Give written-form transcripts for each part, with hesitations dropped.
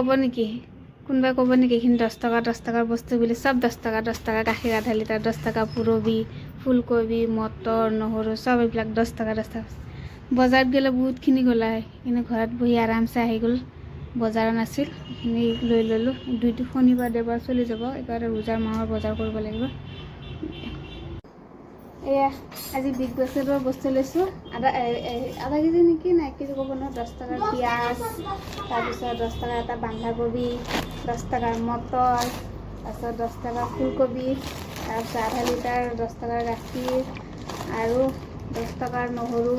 ক'ব নেকি কোনোবাই ক'ব নেকি এইখিনি 10 টকাৰ বস্তু বুলি চব 10 টকা গাখীৰ আধা লিটাৰ 10 টকা পুৰবি ফুলকবি মটৰ নহৰু চব এইবিলাক 10 টকা বজাৰত গ'লে বহুতখিনি গ'লা হয় কিন্তু ঘৰত বহি আৰামছে আহি গ'ল বজাৰ নাছিল এইখিনি লৈ ল'লোঁ দুইটো শনিবাৰ দেওবাৰ চলি যাব একেবাৰে ৰোজাৰ মাহৰ বজাৰ কৰিব লাগিব এয়া আজি বিগ বাস্কেটৰ বস্তু লৈছোঁ আধা কেজি নেকি না 1 কেজি ক'ব নহয় 10 টকাৰ পিঁয়াজ তাৰপিছত 10 টকাৰ এটা বন্ধাকবি 10 টকাৰ মটৰ তাৰপিছত 10 টকাৰ ফুলকবি তাৰপিছত আধা লিটাৰ 10 টকাৰ গাখীৰ আৰু 10 টকাৰ নহৰু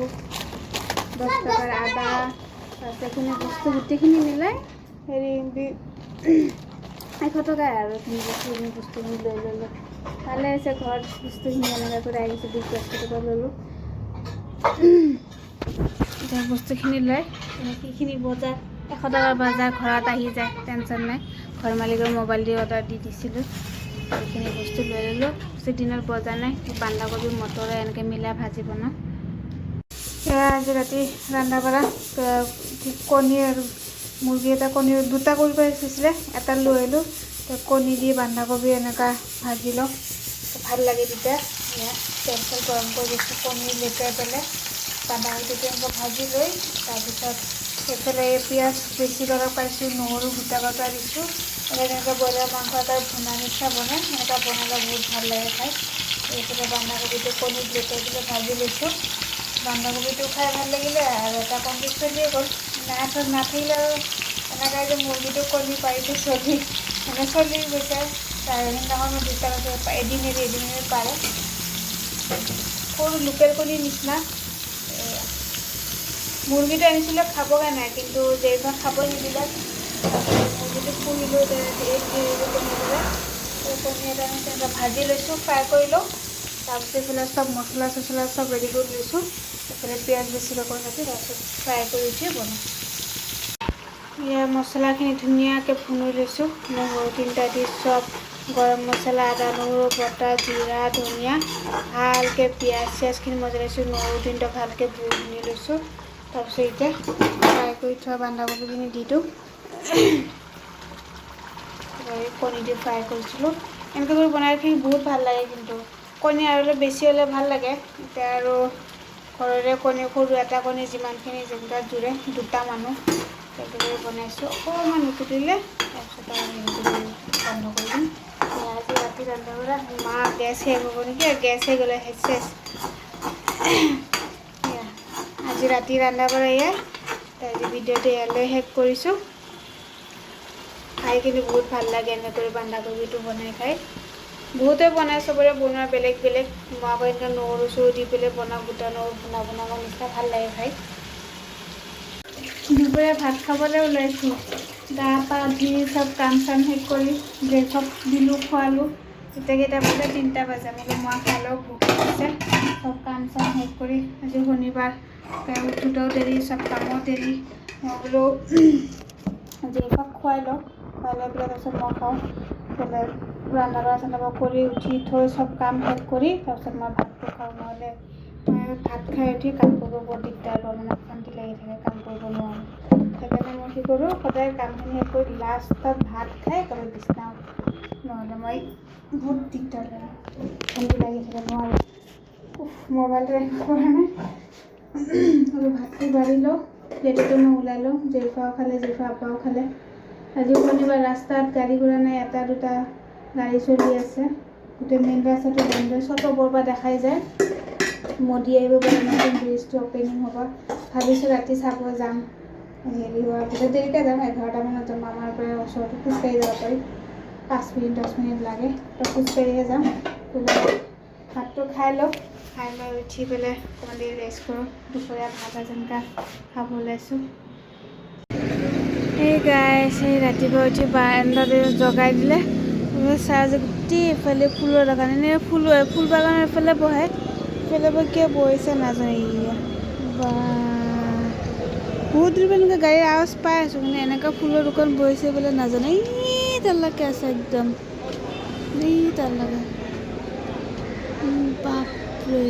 10 টকাৰ আদা তাৰপিছত এইখিনি বস্তু গোটেইখিনি মিলাই হেৰি 100 টকাই আৰু এইখিনি বস্তুখিনি লৈ ল'লোঁ ভালে হৈছে ঘৰত বস্তুখিনি এনেকৈ কৰি আহিছে বিগ বাস্কেটৰ পৰা ল'লোঁ এতিয়া বস্তুখিনি লৈ সেইখিনি বজাৰ 100 টকাৰ বজাৰ ঘৰত আহি যায় টেনশ্যন নাই ঘৰ মালিকৰ মোবাইল দি অৰ্ডাৰ দি দিছিলোঁ এইখিনি বস্তু লৈ ল'লোঁ বেছি দিনৰ বজাৰ নাই বন্ধাকবি মটৰে এনেকৈ মিলাই ভাজি বনাওঁ এয়া আজি ৰাতি ৰন্ধা বঢ়া কণী আৰু মুৰ্গী এটা কণী দুটা কৰিব আহিছিলে এটা লৈ আহিলোঁ কণী দি বন্ধাকবি এনেকুৱা ভাজি লওঁ ভাল লাগে তেতিয়া তেল চেল গৰম কৰি দিছোঁ কণী লেটাই পেলাই বন্ধাকবিটো এনেকৈ ভাজি লৈ তাৰপিছত এইফালে পিঁয়াজ বেছি দৰকাৰ পাইছোঁ নহৰু গোটা গোটা দিছোঁ এনেকৈ ব্ৰইলাৰ মাংস এটা ভুনা নিচিনা বনাই এনেকুৱা বনালে বহুত ভাল লাগে খাই এইফালে বন্ধাকবিটো কণীত লেটাই পেলাই ভাজি লৈছোঁ বন্ধাকবিটো খাই ভাল লাগিলে আৰু এটা কণী চলিয়ে গ'ল নাথাকিলে আৰু এনেকৈ যে মুৰ্গীটো কণী পাৰিছোঁ চলি গৈছে সেইদিনাখন মই দুটা এদিন এৰি পাৰে সৰু লোকেল কণীৰ নিচিনা মুৰ্গীটো আনিছিলোঁ খাবগৈ নাই কিন্তু যেইবাৰ খাব নিদিলে মুৰ্গীটো পুৰিলোঁ কণী এটা তেনেকৈ ভাজি লৈছোঁ ফ্ৰাই কৰি লওঁ তাৰপিছত এইফালে চব মছলা চছলা চব ৰেডি কৰি লৈছোঁ এইফালে পিঁয়াজ বেছিকৈ কৰি কাটি তাৰপিছত ফ্ৰাই কৰি উঠি বনাওঁ ইয়াৰ মছলাখিনি ধুনীয়াকৈ ভুনি লৈছোঁ নহৰু 3টা দি চব গৰম মছলা আদা নহৰু বটা জিৰা ধনিয়া ভালকৈ পিঁয়াজ চিয়াজখিনি মজা লৈছোঁ নহৰু 3টা ভালকৈ ভুনি লৈছোঁ তাৰপিছত এতিয়া ফ্ৰাই কৰি থোৱা বন্ধাকবিখিনি দি দিওঁ কণী দি ফ্ৰাই কৰিছিলোঁ এনেকৈ কৰি বনাইখিনি বহুত ভাল লাগে কিন্তু কণী আৰু অলপ বেছি হ'লে ভাল লাগে এতিয়া আৰু ঘৰৰে কণী সৰু এটা কণী যিমানখিনি যেনেকুৱা জোৰে দুটা মানুহ তেনেকৈ বনাইছোঁ অকণমান উতলিলে তাৰপিছত আৰু বন্ধ কৰি দিম আজি ৰাতি ৰন্ধা বঢ়া মা গেছ শেষ হ'ব নেকি গেছ শেষ গ'লে চেচ আজি ৰাতি ৰন্ধা বঢ়া এয়াই আজি ভিডিঅ'টো ইয়ালৈ শেষ কৰিছোঁ খাই কিন্তু বহুত ভাল লাগে এনেকৈ বন্ধাকবিটো বনাই খাই বহুতে বনাই চবৰে বনোৱা বেলেগ বেলেগ মই আকৌ এনেকৈ নহৰু চৰু দি পেলাই বনাওঁ গোটা নহৰু বনাব নিচিনা ভাল লাগে খাই দুপৰীয়া ভাত খাবলৈ ওলাইছোঁ গা পা ধুই চব কাম চাম শেষ কৰি ব্ৰেকফাষ্ট দিলোঁ খোৱালোঁ এতিয়া কেইটা বাজে 3টা বাজে বোলো মই খালেও ভোক লাগিছে চব কাম চাম শেষ কৰি আজি শনিবাৰ উঠোঁতেও দেৰি চব কামো দেৰি মই বোলো ব্ৰেকফাষ্ট খুৱাই লওঁ খুৱাই লৈ পেলাই তাৰপিছত মই খাওঁ পেলাই ৰন্ধা বঢ়া চন্ধা বঢ়া কৰি উঠি থৈ চব কাম শেষ কৰি তাৰপিছত মই ভাতটো খাওঁ নহ'লে মই ভাত খাই উঠি কাম কৰিব বৰ দিগদাৰ পাওঁ মানে অশান্তি লাগি থাকে কাম কৰিব নোৱাৰোঁ সেইকাৰণে মই কি কৰোঁ সদায় কামখিনি শেষ কৰি লাষ্টত ভাত খাই একেবাৰে বিচনাওঁ নহ'লে মই বহুত দিগদাৰ লাগে অশান্তি লাগি থাকে নোৱাৰোঁ মোবাইলটো ৰাখিব পৰা নাই আৰু ভাতটো বাঢ়ি লওঁ প্লেটতো মই ওলাই লওঁ জেৰিফাও খালে জেৰিফা আপাও খালে আজি শনিবাৰ ৰাস্তাত গাড়ী ঘোৰা নাই এটা দুটা গাড়ী চলি আছে গোটেই মেইন ৰাস্তাটো বন্ধ চটৰ পৰা দেখাই যায় মোদী আহিব পাৰে নতুন ব্ৰিজটো অপেনিং হ'ব ভাবিছোঁ ৰাতি চাব যাম হেৰি হোৱাৰ পিছত দেৰিকৈ যাম 11টামানত যাম আমাৰ পৰা ওচৰতে খোজকাঢ়ি যাব পাৰি 5 মিনিট 10 মিনিট লাগে তো খোজকাঢ়িয়ে যাম ভাতটো খাই লওঁ খাই লৈ উঠি পেলাই অকণমান দেৰি ৰেষ্ট কৰোঁ দুপৰীয়া ভাত যেনেকৈ খাব ওলাইছোঁ এই গাইছ এই ৰাতিপুৱা উঠি বাৰান্দাতে জগাই দিলে চাই যে গোটেই এইফালে ফুলৰ বাগান এনেই ফুল বাগানৰ এইফালে বহে এইফালে বা কিয় বহিছে নাজানো বা বহুত দূৰ এনেকৈ গাড়ীৰ আৱাজ পাই আছোঁ কিন্তু এনেকুৱা ফুলৰ দোকান বহিছে বোলে নাজানো তালৈকে আছে একদম তালৈকে বাপৰে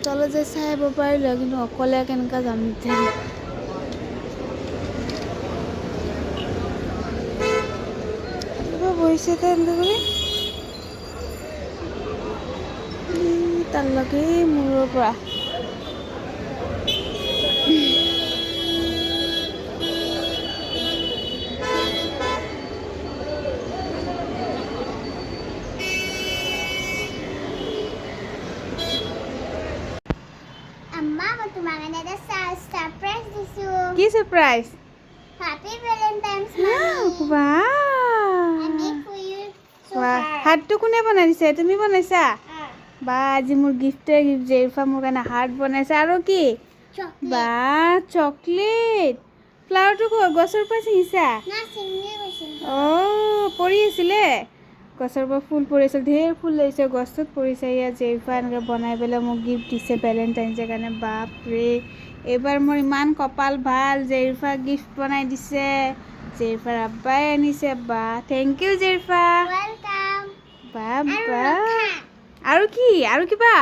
তলত যে চাই আহিব পাৰিলোঁ কিন্তু অকলে কেনেকুৱা যাম এতিয়া বহিছে তেনেকৈ তাৰ লগে মূৰৰ পৰা Amma, mo tumangin na sa surprise disu. কি সারপ্রাইজ Happy Valentine's, mommy. বাহ I make for you so বাহ hard. হাতটো কোনে বনাইছে তুমি বনাইছা Ah, বা আজি মোৰ গিফ্টে গিফ্ট জেৰিফা মোৰ কাৰণে হাৰ্ট বনাইছে আৰু কি chocolate. বা চকলেট ফ্লাৱাৰটো গছৰ পৰা ছিঙিছা Na single machine. অঁ পৰি আছিলে গছৰ পৰা ফুল পৰিছিল ঢেৰ ফুল লাগিছে গছটোত পৰিছে ইয়াত জেৰিফা এনেকৈ বনাই পেলাই মোক গিফ্ট দিছে ভেলেণ্টাইনছৰ কাৰণে বাপৰে এইবাৰ মোৰ ইমান কপাল ভাল জেৰিফা গিফ্ট বনাই দিছে জেৰিফাৰ আব্বাই আনিছে বা থেংক ইউ জেৰিফা Welcome. বা আৰু বা ৰখা। আৰু কি আৰু কিবা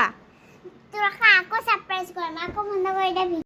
তো ৰখা আকৌ surprise কৰিম আকৌ বন্ধ কৰি দে